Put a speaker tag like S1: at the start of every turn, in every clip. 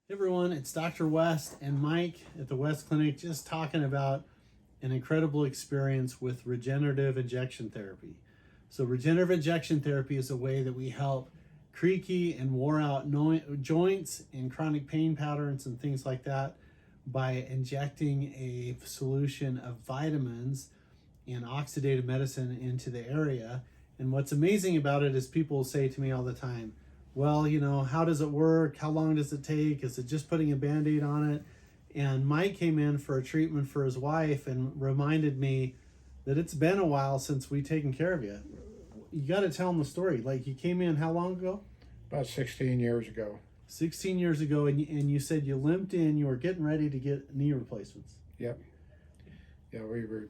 S1: Hey everyone, it's Dr. West and Mike at the West Clinic just talking about an incredible experience with regenerative injection therapy. So, regenerative injection therapy is a way that we help creaky and wore out joints and chronic pain patterns and things like that by injecting a solution of vitamins and oxidative medicine into the area. And what's amazing about it is people say to me all the time, well, how does it work? How long does it take? Is it just putting a band-aid on it? And Mike came in for a treatment for his wife and reminded me that it's been a while since we taken care of you. You got to tell him the story. Like, you came in how long ago?
S2: About 16 years ago.
S1: 16 years ago, and you said you limped in, you were getting ready to get knee replacements.
S2: Yep. Yeah, we were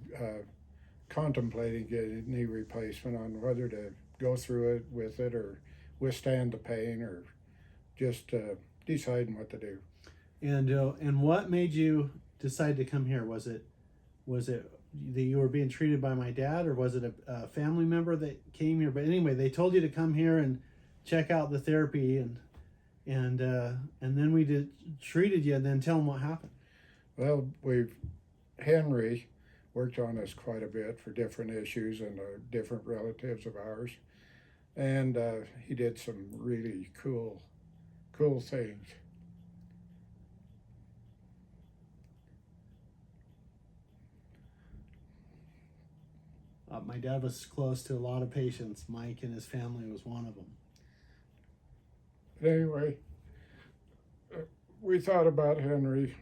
S2: contemplating getting knee replacement on whether to go through it with it or withstand the pain or just deciding what to do.
S1: And what made you decide to come here? Was it that you were being treated by my dad, or was it a family member that came here? But anyway, they told you to come here and check out the therapy, and then we treated you, and then tell them what happened.
S2: Well, Henry worked on us quite a bit for different issues and different relatives of ours, and he did some really cool things.
S1: My dad was close to a lot of patients. Mike and his family was one of them.
S2: But anyway, we thought about Henry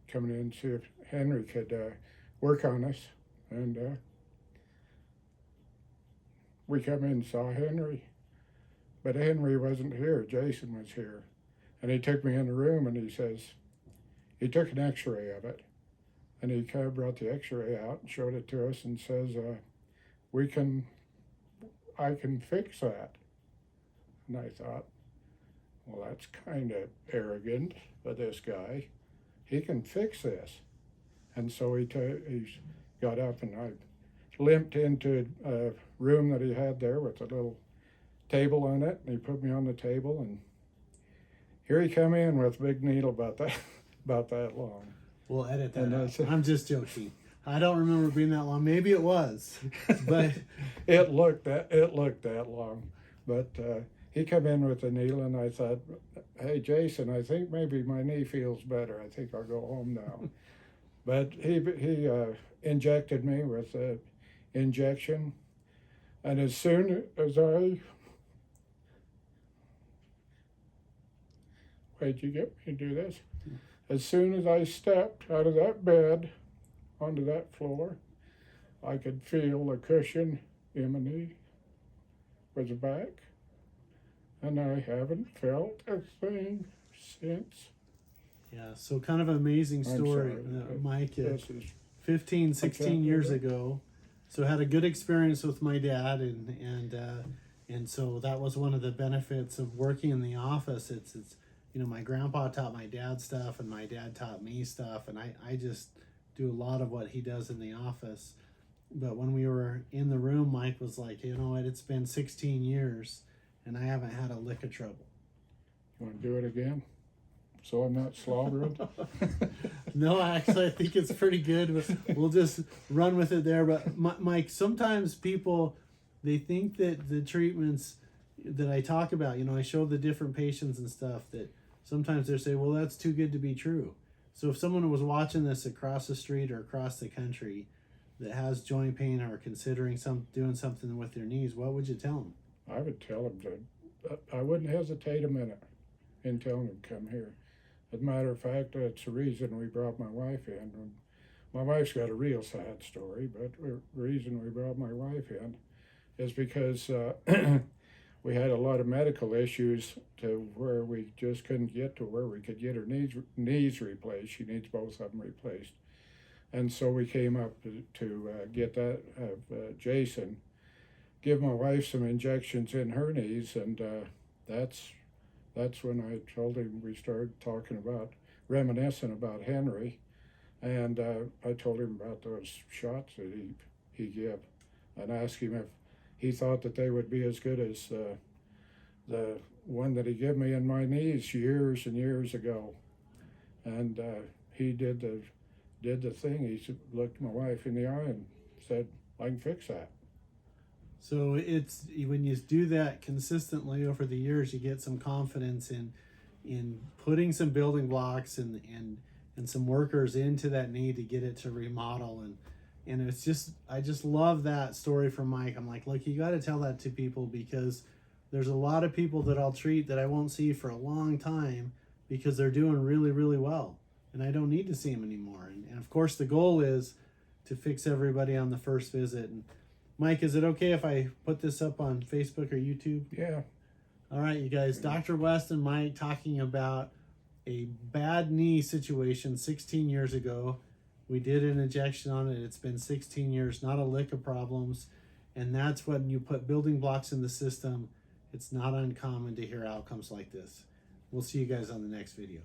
S2: coming in, see if Henry could work on us, and we come in and saw Henry, but Henry wasn't here. Jason was here, and he took me in the room and he says, he took an x-ray of it, and he kind of brought the x-ray out and showed it to us and says, I can fix that. And I thought, well, that's kind of arrogant of this guy. He can fix this. And so he got up, and I limped into a room that he had there with a little table on it, and he put me on the table, and here he come in with a big needle about that long.
S1: We'll edit that out. I'm just joking. I don't remember being that long. Maybe it was, but
S2: it looked that long. But he come in with the needle, and I thought, hey, Jason, I think maybe my knee feels better. I think I'll go home now. But he injected me with an injection, and as soon as where'd you get me to do this? As soon as I stepped out of that bed onto that floor, I could feel the cushion in my knee was back, and I haven't felt a thing since.
S1: Yeah, so kind of an amazing story, Mike. 15, 16 years ago, so had a good experience with my dad, and so that was one of the benefits of working in the office. It's my grandpa taught my dad stuff, and my dad taught me stuff, and I just do a lot of what he does in the office. But when we were in the room, Mike was like, you know what, it's been 16 years, and I haven't had a lick of trouble.
S2: You want to do it again? So I'm not slaughtered?
S1: No, actually, I think it's pretty good. We'll just run with it there. But Mike, sometimes people, they think that the treatments that I talk about, I show the different patients and stuff, that sometimes they say, well, that's too good to be true. So if someone was watching this across the street or across the country that has joint pain or considering doing something with their knees, what would you tell them?
S2: I would tell them I wouldn't hesitate a minute in telling them to come here. As a matter of fact, that's the reason we brought my wife in. My wife's got a real sad story, but the reason we brought my wife in is because we had a lot of medical issues to where we just couldn't get to where we could get her knees replaced. She needs both of them replaced. And so we came up to get that of Jason, give my wife some injections in her knees, and that's when I told him, we started reminiscing about Henry, and I told him about those shots that he gave, and asked him if he thought that they would be as good as the one that he gave me in my knees years and years ago, and he did the thing. He looked my wife in the eye and said, "I can fix that."
S1: So it's when you do that consistently over the years, you get some confidence in putting some building blocks and some workers into that need to get it to remodel, and it's just, I just love that story from Mike. I'm like, look, you got to tell that to people, because there's a lot of people that I'll treat that I won't see for a long time because they're doing really, really well, and I don't need to see them anymore. And of course, the goal is to fix everybody on the first visit. And Mike, is it okay if I put this up on Facebook or YouTube?
S2: Yeah.
S1: All right, you guys, Dr. West and Mike talking about a bad knee situation 16 years ago. We did an injection on it. It's been 16 years, not a lick of problems. And that's when you put building blocks in the system. It's not uncommon to hear outcomes like this. We'll see you guys on the next video.